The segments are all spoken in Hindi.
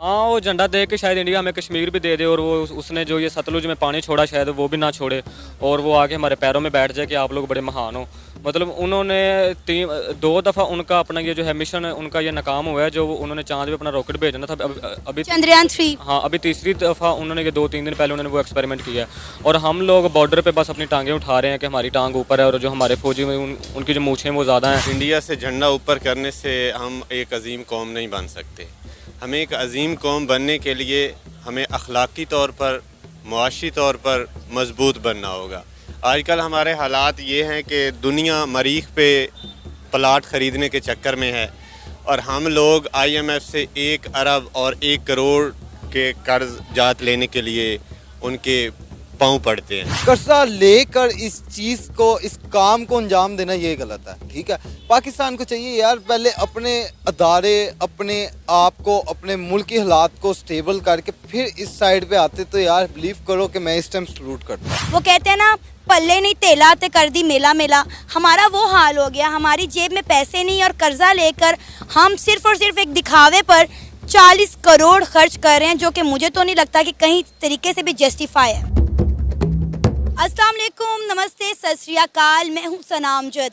हाँ, वो झंडा देख के शायद इंडिया हमें कश्मीर भी दे दे, और वो उसने जो ये सतलुज में पानी छोड़ा शायद वो भी ना छोड़े, और वो आके हमारे पैरों में बैठ जाए कि आप लोग बड़े महान हो। मतलब उन्होंने 2 दफ़ा उनका अपना ये जो है मिशन उनका ये नाकाम हुआ है, जो उन्होंने चांद पे अपना रॉकेट भेजना था। अभी चंद्रयान 3। हाँ, अभी तीसरी दफ़ा उन्होंने ये 2-3 दिन पहले उन्होंने वो एक्सपेरिमेंट किया है, और हम लोग बॉर्डर पे बस अपनी टांगें उठा रहे हैं कि हमारी टांग ऊपर है, और जो हमारे फौजी में उनकी जो मूछें वो ज़्यादा हैं। इंडिया से झंडा ऊपर करने से हम एक अजीम कौम नहीं बन सकते। हमें एक अजीम कौम बनने के लिए हमें अखलाकी तौर पर, मुआशी तौर पर मजबूत बनना होगा। आजकल हमारे हालात ये हैं कि दुनिया मरीख पे प्लाट ख़रीदने के चक्कर में है, और हम लोग IMF से 1 अरब और 1 करोड़ के कर्ज जात लेने के लिए उनके पाँव पड़ते हैं। कर्जा लेकर इस चीज़ को, इस काम को अंजाम देना ये गलत है। ठीक है, पाकिस्तान को चाहिए यार पहले अपने अदारे, अपने आप को, अपने मुल्क के हालात को स्टेबल करके फिर इस साइड पे आते तो यार बिलीव करो कि मैं इस टाइम सलूट करता हूँ। वो कहते हैं ना, पल्ले नहीं तेला ते कर दी मेला मेला। हमारा वो हाल हो गया, हमारी जेब में पैसे नहीं और कर्जा लेकर हम सिर्फ और सिर्फ एक दिखावे पर 40 करोड़ खर्च कर रहे हैं, जो कि मुझे तो नहीं लगता कि कहीं तरीके से भी जस्टिफाई है। अस्सलाम वालेकुम, नमस्ते, सत श्री अकाल, मैं हूँ सनामजद।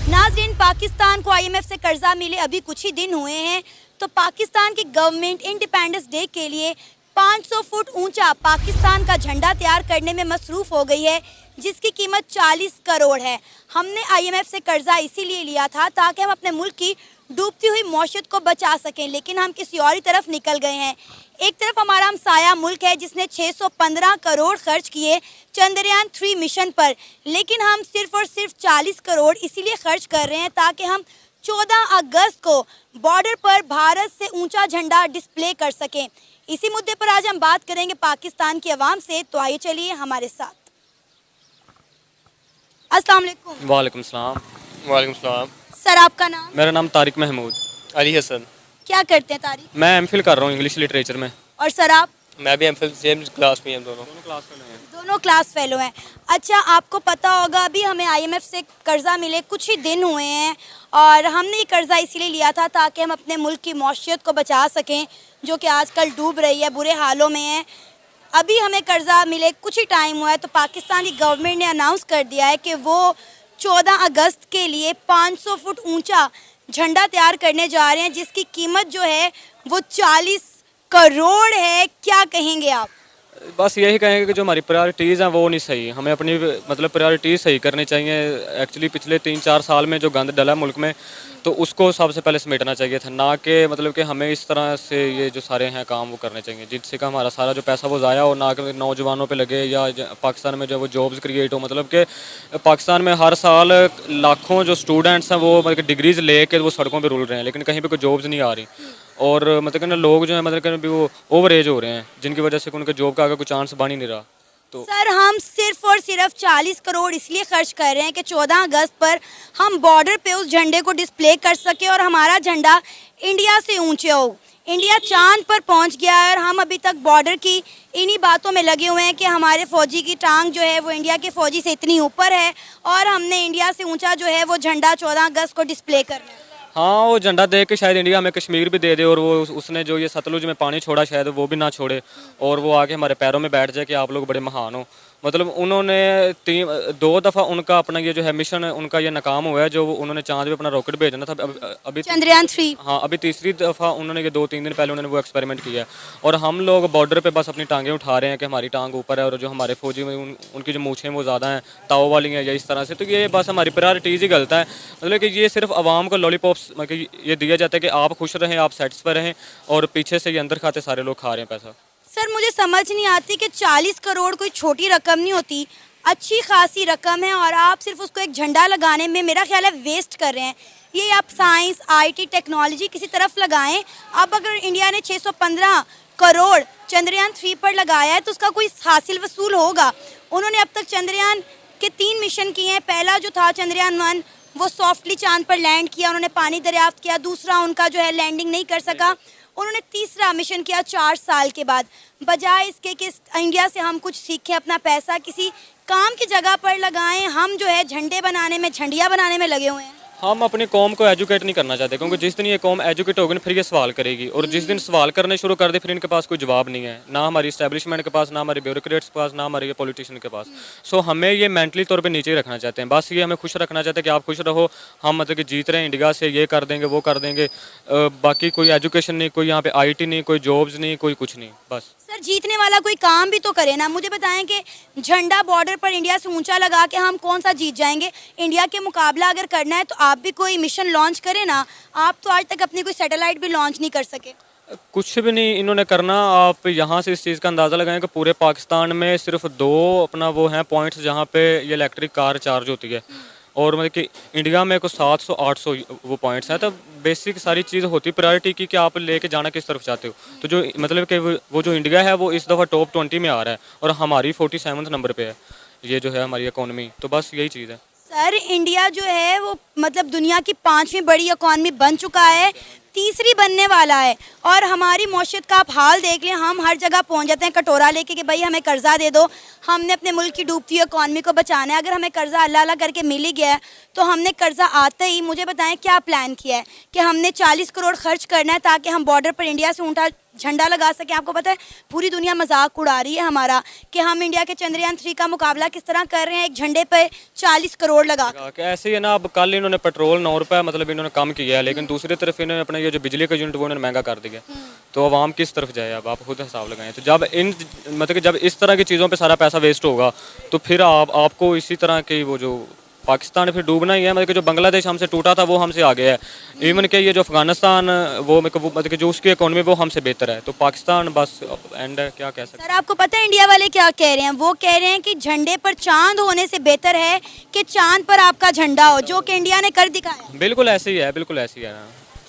नाज़रीन, पाकिस्तान को IMF से कर्जा मिले अभी कुछ ही दिन हुए हैं, तो पाकिस्तान की गवर्नमेंट इंडिपेंडेंस डे के लिए 500 फुट ऊंचा पाकिस्तान का झंडा तैयार करने में मसरूफ़ हो गई है, जिसकी कीमत 40 करोड़ है। हमने IMF से कर्जा इसीलिए लिया था ताकि हम अपने मुल्क की डूबती हुई मौशत को बचा सकें, लेकिन हम किसी और ही तरफ निकल गए हैं। एक तरफ हमारा हमसाया मुल्क है जिसने 615 करोड़ खर्च किए चंद्रयान 3 मिशन पर, लेकिन हम सिर्फ और सिर्फ 40 करोड़ इसीलिए खर्च कर रहे हैं ताकि हम 14 अगस्त को बॉर्डर पर भारत से ऊंचा झंडा डिस्प्ले कर सकें। इसी मुद्दे पर आज हम बात करेंगे पाकिस्तान की आवाम से, तो आइए चलिए हमारे साथ। अस्सलाम वालेकुम। वालेकुम सलाम। वालेकुम सलाम। सर, आपका नाम? मेरा नाम तारिक महमूद। अली हसन। क्या करते हैं तारिक? मैं MPhil कर रहा हूँ इंग्लिश लिटरेचर में। और सर आप? मैं भी MPhil सेम क्लास में, हम दोनों क्लास फेलो हैं। अच्छा, आपको पता होगा अभी हमें IMF से कर्जा मिले कुछ ही दिन हुए हैं, और हमने ये कर्जा इसीलिए लिया था ताकि हम अपने मुल्क की मौशियत को बचा सकें, जो कि आजकल डूब रही है, बुरे हालों में है। अभी हमें कर्जा मिले कुछ ही टाइम हुआ है, तो पाकिस्तान की गवर्नमेंट ने अनाउंस कर दिया है कि वो 14 अगस्त के लिए 500 फुट ऊंचा झंडा तैयार करने जा रहे हैं, जिसकी कीमत जो है वो 40 करोड़ है। क्या कहेंगे आप? बस यही कहेंगे कि जो हमारी प्रायोरिटीज़ हैं वो नहीं सही। हमें अपनी मतलब प्रायोरिटीज़ सही करनी चाहिए। एक्चुअली पिछले 3-4 साल में जो गंद डला मुल्क में, तो उसको सबसे पहले समेटना चाहिए था, ना कि मतलब कि हमें इस तरह से ये जो सारे हैं काम वो करने चाहिए जिससे कि हमारा सारा जो पैसा वो ज़ाया हो, ना कि नौजवानों पे लगे या पाकिस्तान में जो वो जॉब्स क्रिएट हो। मतलब कि पाकिस्तान में हर साल लाखों जो स्टूडेंट्स हैं वो मतलब कि डिग्रीज़ ले कर वो सड़कों पर रुल रहे हैं, लेकिन कहीं पर कोई जॉब्स नहीं आ रही, और मतलब कि ना लोग जो है मतलब कि वो ओवर एज हो रहे हैं, जिनकी वजह से उनके जॉब का आगे कोई चांस बन ही नहीं रहा। तो सर, हम सिर्फ और सिर्फ 40 करोड़ इसलिए खर्च कर रहे हैं कि 14 अगस्त पर हम बॉर्डर पे उस झंडे को डिस्प्ले कर सके और हमारा झंडा इंडिया से ऊंचे हो। इंडिया चांद पर पहुंच गया है, और हम अभी तक बॉर्डर की इन्हीं बातों में लगे हुए हैं कि हमारे फौजी की टांग जो है वो इंडिया के फौजी से इतनी ऊपर है, और हमने इंडिया से ऊंचा जो है वो झंडा 14 अगस्त को डिस्प्ले करना है। हाँ, वो झंडा देख के शायद इंडिया हमें कश्मीर भी दे दे, और वो उसने जो ये सतलुज में पानी छोड़ा शायद वो भी ना छोड़े, और वो आके हमारे पैरों में बैठ जाए कि आप लोग बड़े महान हो। मतलब उन्होंने 2 दफ़ा उनका अपना ये जो है मिशन उनका ये नाकाम हुआ है, जो उन्होंने चांद पे अपना रॉकेट भेजना था। अभी चंद्रयान 3। हाँ, अभी तीसरी दफ़ा उन्होंने ये 2-3 दिन पहले उन्होंने वो एक्सपेरिमेंट किया है, और हम लोग बॉर्डर पे बस अपनी टांगें उठा रहे हैं कि हमारी टांग ऊपर है, और जो हमारे फौजी में उनकी जो मूछें वो ज़्यादा हैं, ताव वाली हैं या इस तरह से। तो ये बस हमारी प्रायोरिटीज़ ही गलत है। मतलब कि ये सिर्फ आवाम को लॉलीपॉप्स मतलब ये दिया जाता है कि आप खुश रहें, आप सेटिस्फाई रहें, और पीछे से ये अंदर खाते सारे लोग खा रहे हैं पैसा। सर, मुझे समझ नहीं आती कि 40 करोड़ कोई छोटी रकम नहीं होती, अच्छी खासी रकम है, और आप सिर्फ उसको एक झंडा लगाने में मेरा ख्याल है वेस्ट कर रहे हैं। ये आप साइंस, IT, टेक्नोलॉजी किसी तरफ लगाएं। अब अगर इंडिया ने 615 करोड़ चंद्रयान 3 पर लगाया है तो उसका कोई हासिल वसूल होगा। उन्होंने अब तक चंद्रयान के 3 मिशन किए हैं। पहला जो था चंद्रयान 1, वो सॉफ्टली चांद पर लैंड किया, उन्होंने पानी दरियाफ्त किया। दूसरा उनका जो है लैंडिंग नहीं कर सका। उन्होंने तीसरा मिशन किया 4 साल के बाद। बजाय इसके कि इंडिया से हम कुछ सीखें, अपना पैसा किसी काम की जगह पर लगाएं, हम जो है झंडे बनाने में, झंडियाँ बनाने में लगे हुए हैं। हम अपनी कौम को एजुकेट नहीं करना चाहते, क्योंकि जिस दिन ये कौम एजुकेट होगी ना फिर ये सवाल करेगी, और जिस दिन सवाल करने शुरू कर दे फिर इनके पास कोई जवाब नहीं है, ना हमारी इस्टेब्लिशमेंट के पास, ना हमारे ब्यूरोक्रेट्स के पास, ना हमारे पॉलिटिशियन के पास। सो हमें ये मेंटली तौर पे नीचे ही रखना चाहते हैं, बस ये हमें खुश रखना चाहते हैं कि आप खुश रहो, हम मतलब कि जीत रहे हैं इंडिया से, ये कर देंगे वो कर देंगे। बाकी कोई एजुकेशन नहीं, कोई यहाँ पे IT नहीं, कोई जॉब्स नहीं, कोई कुछ नहीं, बस। सर जीतने वाला कोई काम भी तो करे ना। मुझे बताएं कि झंडा बॉर्डर पर इंडिया से ऊंचा लगा के हम कौन सा जीत जाएंगे। इंडिया के मुकाबला अगर करना है तो आप भी कोई मिशन लॉन्च करें ना। आप तो आज तक अपनी कोई सैटेलाइट भी लॉन्च नहीं कर सके। कुछ भी नहीं इन्होंने करना। आप यहाँ से इस चीज़ का अंदाज़ा लगाएं कि पूरे पाकिस्तान में सिर्फ 2 अपना वो हैं पॉइंट्स जहाँ पे ये इलेक्ट्रिक कार चार्ज होती है, और मतलब कि इंडिया में कुछ 700-800 वो पॉइंट्स हैं। तो बेसिक सारी चीज़ होती है प्रायोरिटी की कि आप लेके जाना किस तरफ चाहते हो। तो जो मतलब कि वो जो इंडिया है वो इस दफ़ा टॉप 20 में आ रहा है, और हमारी 47 नंबर पे है ये जो है हमारी इकोनॉमी। तो बस यही चीज़ है सर इंडिया जो है वो मतलब दुनिया की 5वीं बड़ी इकॉनमी बन चुका है, 3री बनने वाला है। और हमारी मौशियत का आप हाल देख लें, हम हर जगह पहुंच जाते हैं कटोरा लेके कि भाई हमें कर्जा दे दो, हमने अपने मुल्क की डूबती हुई इकॉनमी को बचाना है। अगर हमें कर्जा अल्लाह अल्लाह करके मिल ही गया है तो हमने कर्जा आते ही, मुझे बताएं क्या प्लान किया है कि हमने 40 करोड़ खर्च करना है ताकि हम बॉर्डर पर इंडिया से ऊँटा झंडा लगा सके। आपको पता है पूरी दुनिया मजाक उड़ा रही है हमारा कि हम इंडिया के चंद्रयान 3 का मुकाबला किस तरह कर रहे हैं, एक झंडे पे 40 करोड़ लगा कि ऐसे ही है ना। अब कल इन्होंने पेट्रोल 9 रुपये मतलब इन्होंने कम किया है, लेकिन दूसरी तरफ इन्होंने अपना ये जो बिजली का यूनिट वो इन्होंने महंगा कर दिया। तो अवाम किस तरफ जाए, अब आप खुद हिसाब लगाएं। तो जब इन मतलब कि जब इस तरह की चीज़ों पे सारा पैसा वेस्ट होगा तो फिर आपको इसी तरह की वो जो पाकिस्तान फिर डूबना ही है। मतलब कि जो बांग्लादेश हमसे टूटा था वो हमसे आगे है। इवन कि ये जो अफगानिस्तान वो मतलब कि जो उसकी इकोनॉमी वो हमसे बेहतर है। तो पाकिस्तान बस एंड है, क्या कह सकते हैं। सर आपको पता है इंडिया वाले क्या कह रहे हैं? वो कह रहे हैं कि झंडे पर चांद होने से बेहतर है कि चांद पर आपका झंडा हो, जो कि इंडिया ने कर दिखाया। बिल्कुल ऐसे ही है, बिल्कुल ऐसी है,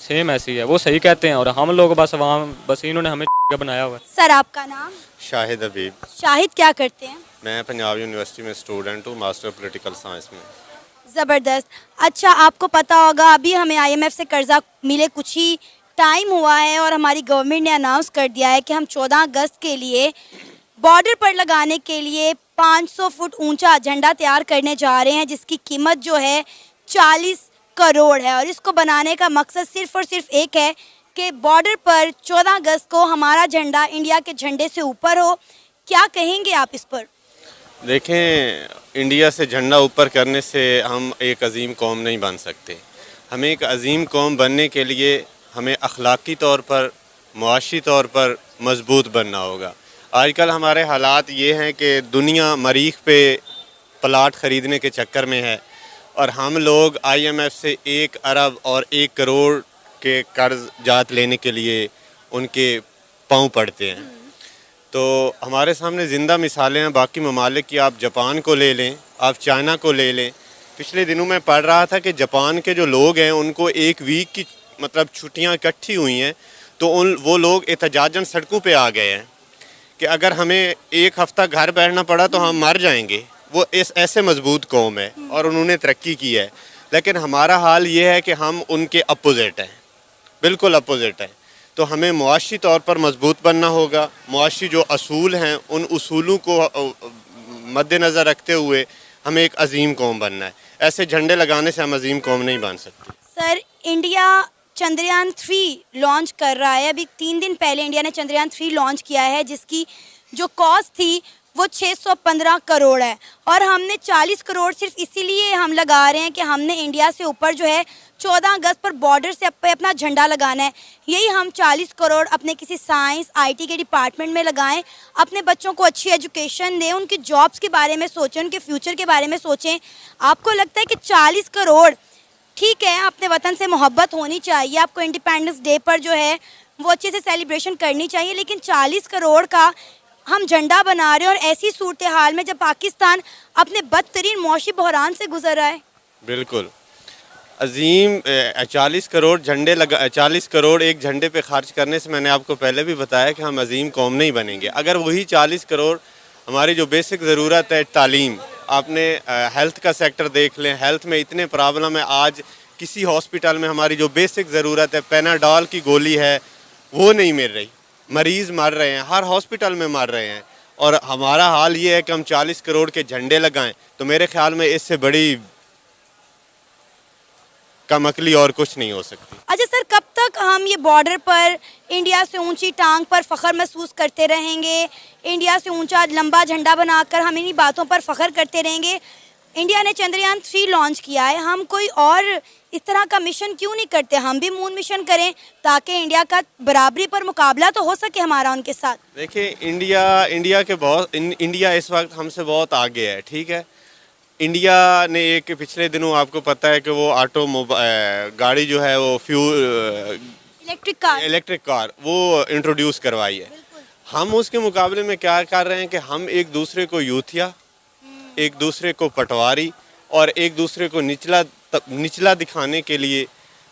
सेम ऐसी है। वो सही कहते हैं और हम लोग बस अवाम बस इन्होंने हमें बनाया हुआ है। सर आपका नाम? शाहिद हबीब। शाहिद क्या करते हैं? मैं पंजाब यूनिवर्सिटी में स्टूडेंट हूँ, मास्टर पॉलिटिकल साइंस में। ज़बरदस्त। अच्छा आपको पता होगा अभी हमें IMF से कर्जा मिले कुछ ही टाइम हुआ है और हमारी गवर्नमेंट ने अनाउंस कर दिया है कि हम 14 अगस्त के लिए बॉर्डर पर लगाने के लिए 500 फुट ऊंचा झंडा तैयार करने जा रहे हैं, जिसकी कीमत जो है 40 करोड़ है। और इसको बनाने का मकसद सिर्फ और सिर्फ एक है कि बॉर्डर पर 14 अगस्त को हमारा झंडा इंडिया के झंडे से ऊपर हो। क्या कहेंगे आप इस पर? देखें, इंडिया से झंडा ऊपर करने से हम एक अजीम कौम नहीं बन सकते। हमें एक अजीम कौम बनने के लिए हमें अखलाकी तौर पर, मुआशी तौर पर मजबूत बनना होगा। आजकल हमारे हालात ये हैं कि दुनिया मरीख पे प्लाट ख़रीदने के चक्कर में है और हम लोग IMF से 1 अरब और 1 करोड़ के कर्ज जात लेने के लिए उनके पाँव पड़ते हैं। तो हमारे सामने ज़िंदा मिसालें हैं बाकी ममालिक की। आप जापान को ले लें, आप चाइना को ले लें। पिछले दिनों में पढ़ रहा था कि जापान के जो लोग हैं उनको 1 वीक की मतलब छुट्टियां इकट्ठी हुई हैं, तो वो लोग एहतजाजन सड़कों पे आ गए हैं कि अगर हमें 1 हफ़्ता घर बैठना पड़ा तो हम मर जाएंगे। वो ऐसे मजबूत कौम है और उन्होंने तरक्की की है। लेकिन हमारा हाल ये है कि हम उनके अपोजिट हैं, बिल्कुल अपोजिट हैं। तो हमें मुआशी तौर पर मजबूत बनना होगा। मुआशी जो असूल हैं उन उसूलों को मद्देनज़र रखते हुए हमें एक अजीम कौम बनना है। ऐसे झंडे लगाने से हम अजीम कौम नहीं बन सकते। सर इंडिया चंद्रयान 3 लॉन्च कर रहा है। अभी 3 दिन पहले इंडिया ने चंद्रयान 3 लॉन्च किया है, जिसकी जो कॉस्ट थी वो 615 करोड़ है। और हमने 40 करोड़ सिर्फ इसीलिए हम लगा रहे हैं कि हमने इंडिया से ऊपर जो है 14 अगस्त पर बॉर्डर से अपना झंडा लगाना है। यही हम 40 करोड़ अपने किसी साइंस IT के डिपार्टमेंट में लगाएं, अपने बच्चों को अच्छी एजुकेशन दें, उनकी जॉब्स के बारे में सोचें, उनके फ्यूचर के बारे में सोचें। आपको लगता है कि 40 करोड़ ठीक है? अपने वतन से मोहब्बत होनी चाहिए, आपको इंडिपेंडेंस डे पर जो है वो अच्छे से सेलिब्रेशन करनी चाहिए, लेकिन 40 करोड़ का हम झंडा बना रहे हैं और ऐसी सूरत हाल में जब पाकिस्तान अपने बदतरीन मौशी बहरान से गुजर रहा है। बिल्कुल अजीम 40 करोड़ 40 करोड़ एक झंडे पे खर्च करने से मैंने आपको पहले भी बताया कि हम अजीम कौम नहीं बनेंगे। अगर वही 40 करोड़ हमारी जो बेसिक ज़रूरत है, तालीम, आपने हेल्थ का सेक्टर देख लें, हेल्थ में इतने प्रॉब्लम है। आज किसी हॉस्पिटल में हमारी जो बेसिक ज़रूरत है, पेनाडॉल की गोली है, वो नहीं मिल रही। मरीज़ मर रहे हैं, हर हॉस्पिटल में मर रहे हैं। और हमारा हाल ये है कि हम 40 करोड़ के झंडे लगाएं, तो मेरे ख्याल में इससे बड़ी कम अकली और कुछ नहीं हो सकती। अच्छा सर, कब तक हम ये बॉर्डर पर इंडिया से ऊंची टांग पर फ़ख्र महसूस करते रहेंगे? इंडिया से ऊंचा लंबा झंडा बनाकर हम इन्हीं बातों पर फ़ख्र करते रहेंगे? इंडिया ने चंद्रयान 3 लॉन्च किया है, हम कोई और इस तरह का मिशन क्यों नहीं करते? हम भी मून मिशन करें ताकि इंडिया का बराबरी पर मुकाबला तो हो सके हमारा उनके साथ। देखिए, इंडिया इस वक्त हमसे बहुत आगे है, ठीक है। इंडिया ने एक पिछले दिनों आपको पता है कि वो गाड़ी जो है वो इलेक्ट्रिक कार वो इंट्रोड्यूस करवाई है। हम उसके मुकाबले में क्या कर रहे हैं कि हम एक दूसरे को यूथिया, एक दूसरे को पटवारी और एक दूसरे को निचला दिखाने के लिए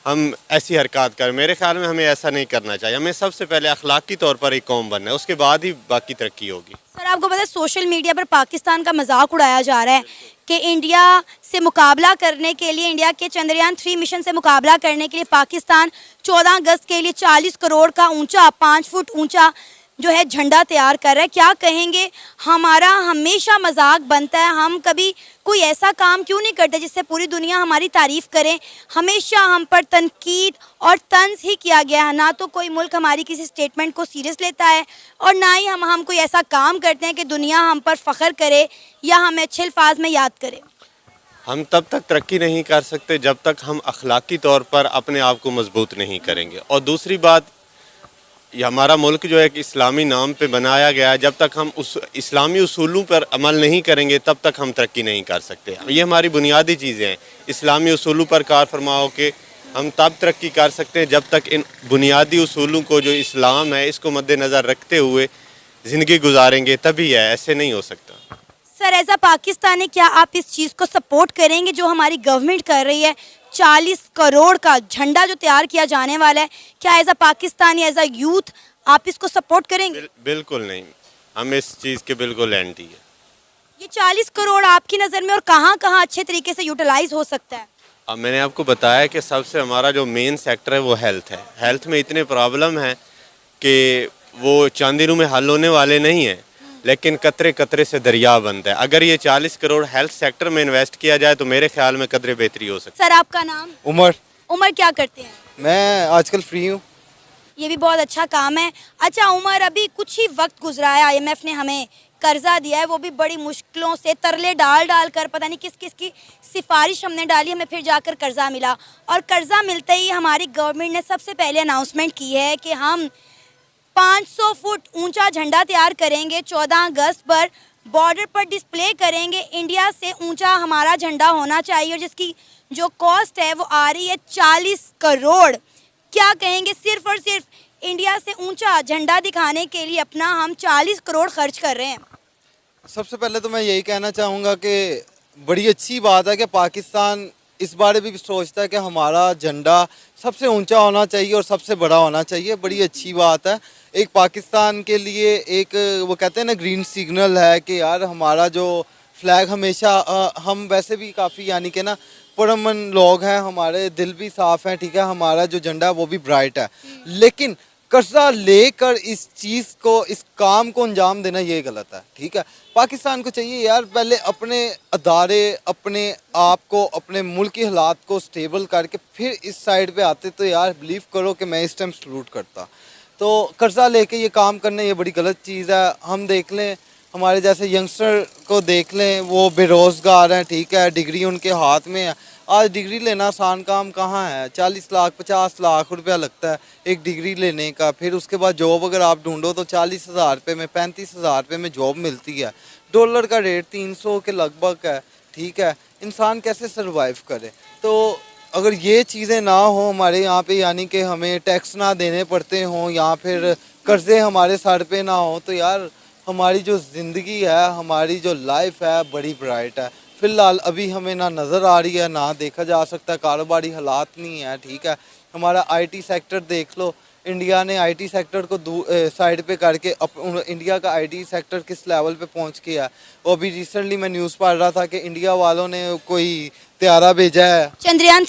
हम ऐसी हरकत कर। मेरे ख्याल में हमें ऐसा नहीं करना चाहिए। हमें सबसे पहले अखलाकी तौर पर एक कौम बनना है, उसके बाद ही बाकी तरक्की होगी। सर, आपको पता है सोशल मीडिया पर पाकिस्तान का मजाक उड़ाया जा रहा है कि इंडिया से मुकाबला करने के लिए, इंडिया के चंद्रयान 3 मिशन से मुकाबला करने के लिए पाकिस्तान 14 अगस्त के लिए 40 करोड़ का ऊंचा, 5 फुट ऊंचा जो है झंडा तैयार कर रहा है। क्या कहेंगे? हमारा हमेशा मजाक बनता है, हम कभी कोई ऐसा काम क्यों नहीं करते जिससे पूरी दुनिया हमारी तारीफ़ करे? हमेशा हम पर तनकीद और तंज ही किया गया है। ना तो कोई मुल्क हमारी किसी स्टेटमेंट को सीरियस लेता है और ना ही हम कोई ऐसा काम करते हैं कि दुनिया हम पर फ़ख्र करे या हमें अच्छे अल्फाज में याद करे। हम तब तक तरक्की नहीं कर सकते जब तक हम अखलाकी तौर पर अपने आप को मजबूत नहीं करेंगे। और दूसरी बात, ये हमारा मुल्क जो है एक इस्लामी नाम पे बनाया गया है, जब तक हम उस इस्लामी उसूलों पर अमल नहीं करेंगे तब तक हम तरक्की नहीं कर सकते। ये हमारी बुनियादी चीज़ें हैं। इस्लामी उसूलों पर कार फरमाओ कि हम तब तरक्की कर सकते हैं जब तक इन बुनियादी उसूलों को, जो इस्लाम है, इसको मद्देनज़र रखते हुए ज़िंदगी गुजारेंगे, तभी है, ऐसे नहीं हो सकता। सर, एज अ पाकिस्तानी क्या आप इस चीज़ को सपोर्ट करेंगे जो हमारी गवर्नमेंट कर रही है? 40 करोड़ का झंडा जो तैयार किया जाने वाला है, क्या as a Pakistani, as a youth आप इसको सपोर्ट करेंगे? बिल्कुल नहीं, हम इस चीज़ के बिल्कुल एंटी है। ये 40 करोड़ आपकी नज़र में और कहाँ कहाँ अच्छे तरीके से यूटिलाइज हो सकता है? अब मैंने आपको बताया कि सबसे हमारा जो मेन सेक्टर है वो हेल्थ है। हेल्थ में इतने प्रॉब्लम है कि वो चांदी रूम में हल होने वाले नहीं हैं, लेकिन कतरे कतरे से दरिया बनता है। अगर ये 40 करोड़ हेल्थ सेक्टर में इन्वेस्ट किया जाए तो मेरे ख्याल में कदरे बेहतरी हो सकती है। सर, आपका नाम? उमर। उमर, क्या करते हैं? मैं आजकल फ्री हूँ। ये भी बहुत अच्छा काम है। अच्छा उमर, अभी कुछ ही वक्त गुजरा है, IMF ने हमें कर्जा दिया है, वो भी बड़ी मुश्किलों से, तरले डाल डाल कर, पता नहीं किस किस की सिफारिश हमने डाली, हमें फिर जाकर कर्जा मिला। और कर्जा मिलते ही हमारी गवर्नमेंट ने सबसे पहले अनाउंसमेंट की है कि हम 500 फुट ऊंचा झंडा तैयार करेंगे, 14 अगस्त पर बॉर्डर पर डिस्प्ले करेंगे। इंडिया से ऊंचा हमारा झंडा होना चाहिए और जिसकी जो कॉस्ट है वो आ रही है 40 करोड़। क्या कहेंगे? सिर्फ और सिर्फ इंडिया से ऊंचा झंडा दिखाने के लिए अपना हम 40 करोड़ खर्च कर रहे हैं। सबसे पहले तो मैं यही कहना चाहूँगा कि बड़ी अच्छी बात है कि पाकिस्तान इस बारे में भी सोचता है कि हमारा झंडा सबसे ऊंचा होना चाहिए और सबसे बड़ा होना चाहिए। बड़ी अच्छी बात है। एक पाकिस्तान के लिए एक, वो कहते हैं ना, ग्रीन सिग्नल है कि यार हमारा जो फ्लैग हमेशा, हम वैसे भी काफ़ी यानी कि ना पुरअमन लोग हैं, हमारे दिल भी साफ़ हैं, ठीक है, हमारा जो झंडा है वो भी ब्राइट है। लेकिन कर्जा लेकर इस चीज़ को, इस काम को अंजाम देना ये गलत है, ठीक है। पाकिस्तान को चाहिए यार पहले अपने अदारे, अपने आप को, अपने मुल्क की हालात को स्टेबल करके फिर इस साइड पे आते तो यार बिलीव करो कि मैं इस टाइम सलूट करता। तो कर्जा लेके ये काम करना ये बड़ी गलत चीज़ है। हम देख लें हमारे जैसे यंगस्टर को देख लें, वो बेरोज़गार हैं, ठीक है, डिग्री उनके हाथ में है। आज डिग्री लेना आसान काम कहाँ है? 40 लाख 50 लाख रुपया लगता है एक डिग्री लेने का। फिर उसके बाद जॉब अगर आप ढूंढो तो 40,000 रुपये में, 35,000 रुपये में जॉब मिलती है। डॉलर का रेट 300 के लगभग है, ठीक है। इंसान कैसे सर्वाइव करे? तो अगर ये चीज़ें ना हो हमारे यहाँ पे, यानी कि हमें टैक्स ना देने पड़ते हों या फिर कर्जे हमारे सर पे ना हो, तो यार हमारी जो ज़िंदगी है, हमारी जो लाइफ है बड़ी ब्राइट है। फ़िलहाल अभी हमें ना नज़र आ रही है, ना देखा जा सकता, कारोबारी हालात नहीं है, ठीक है। हमारा IT सेक्टर देख लो, इंडिया ने IT सेक्टर को साइड पे करके इंडिया का IT सेक्टर किस लेवल पे पहुंच गया है। वो अभी रिसेंटली मैं न्यूज़ पढ़ रहा था कि इंडिया वालों ने कोई त्यारा भेजा है, चंद्रयान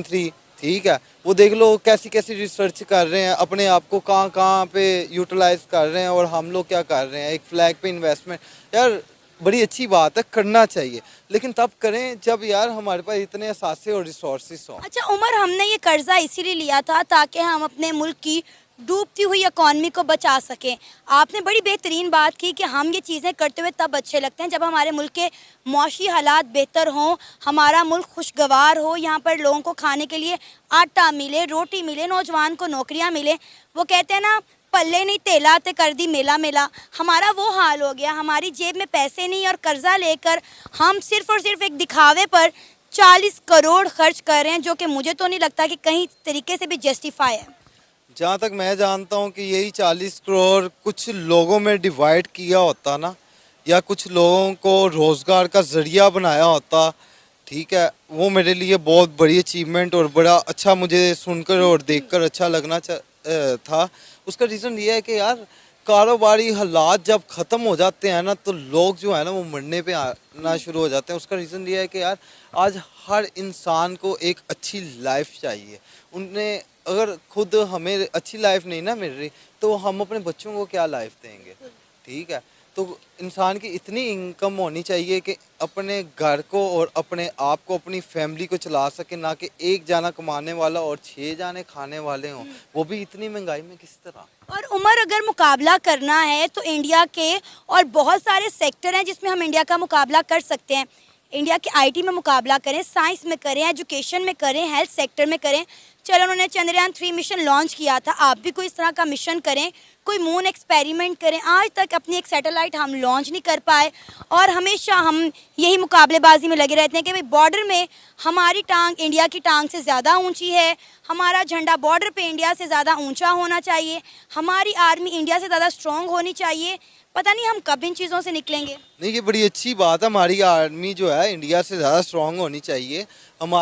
3, ठीक है। वो देख लो कैसी कैसी रिसर्च कर रहे हैं, अपने आप को कहाँ कहाँ पे यूटिलाइज कर रहे हैं और हम लोग क्या कर रहे हैं, एक फ्लैग पे इन्वेस्टमेंट। यार बड़ी अच्छी बात है, करना चाहिए, लेकिन तब करें जब यार हमारे पास इतने असासे और रिसोर्सेस हों। अच्छा उमर, हमने ये कर्जा इसीलिए लिया था ताकि हम अपने मुल्क की डूबती हुई इकॉनमी को बचा सकें। आपने बड़ी बेहतरीन बात की कि हम ये चीज़ें करते हुए तब अच्छे लगते हैं जब हमारे मुल्क के मौशी हालात बेहतर हों, हमारा मुल्क खुशगवार हो, यहाँ पर लोगों को खाने के लिए आटा मिले, रोटी मिले, नौजवान को नौकरियाँ मिले। वो कहते हैं ना, पल्ले नहीं तेला ते कर दी मेला मेला। हमारा वो हाल हो गया, हमारी जेब में पैसे नहीं और कर्जा लेकर हम सिर्फ और सिर्फ एक दिखावे पर 40 करोड़ खर्च कर रहे हैं, जो कि मुझे तो नहीं लगता कि कहीं तरीके से भी जस्टिफाई है। जहाँ तक मैं जानता हूँ कि यही 40 करोड़ कुछ लोगों में डिवाइड किया होता ना, या कुछ लोगों को रोज़गार का ज़रिया बनाया होता, ठीक है, वो मेरे लिए बहुत बड़ी अचीवमेंट और बड़ा अच्छा मुझे सुनकर और देखकर अच्छा लगना था। उसका रीज़न ये है कि यार कारोबारी हालात जब ख़त्म हो जाते हैं ना, तो लोग जो है ना वो मरने पे आना शुरू हो जाते हैं। उसका रीज़न ये है कि यार आज हर इंसान को एक अच्छी लाइफ चाहिए। उन्हें अगर खुद हमें अच्छी लाइफ नहीं ना मिल रही, तो हम अपने बच्चों को क्या लाइफ देंगे, ठीक है। तो इंसान की इतनी इनकम होनी चाहिए कि अपने घर को और अपने आप को, अपनी फैमिली को चला सके, ना कि एक जाना कमाने वाला और 6 जाने खाने वाले हों, वो भी इतनी महंगाई में किस तरह। और उमर, अगर मुकाबला करना है तो इंडिया के और बहुत सारे सेक्टर हैं जिसमें हम इंडिया का मुकाबला कर सकते हैं। इंडिया के आईटी में मुकाबला करें, साइंस में करें, एजुकेशन में करें, हेल्थ सेक्टर में करें। चलो, उन्होंने चंद्रयान 3 मिशन लॉन्च किया था, आप भी कोई इस तरह का मिशन करें, कोई मून एक्सपेरिमेंट करें। आज तक अपनी एक सैटेलाइट हम लॉन्च नहीं कर पाए और हमेशा हम यही मुकाबलेबाजी में लगे रहते हैं कि भाई बॉर्डर में हमारी टांग इंडिया की टांग से ज़्यादा ऊंची है, हमारा झंडा बॉर्डर पे इंडिया से ज़्यादा ऊंचा होना चाहिए, हमारी आर्मी इंडिया से ज़्यादा स्ट्रॉन्ग होनी चाहिए। पता नहीं हम कब इन चीज़ों से निकलेंगे। नहीं, ये बड़ी अच्छी बात है, हमारी आर्मी जो है इंडिया से ज़्यादा स्ट्रॉन्ग होनी चाहिए। हमारा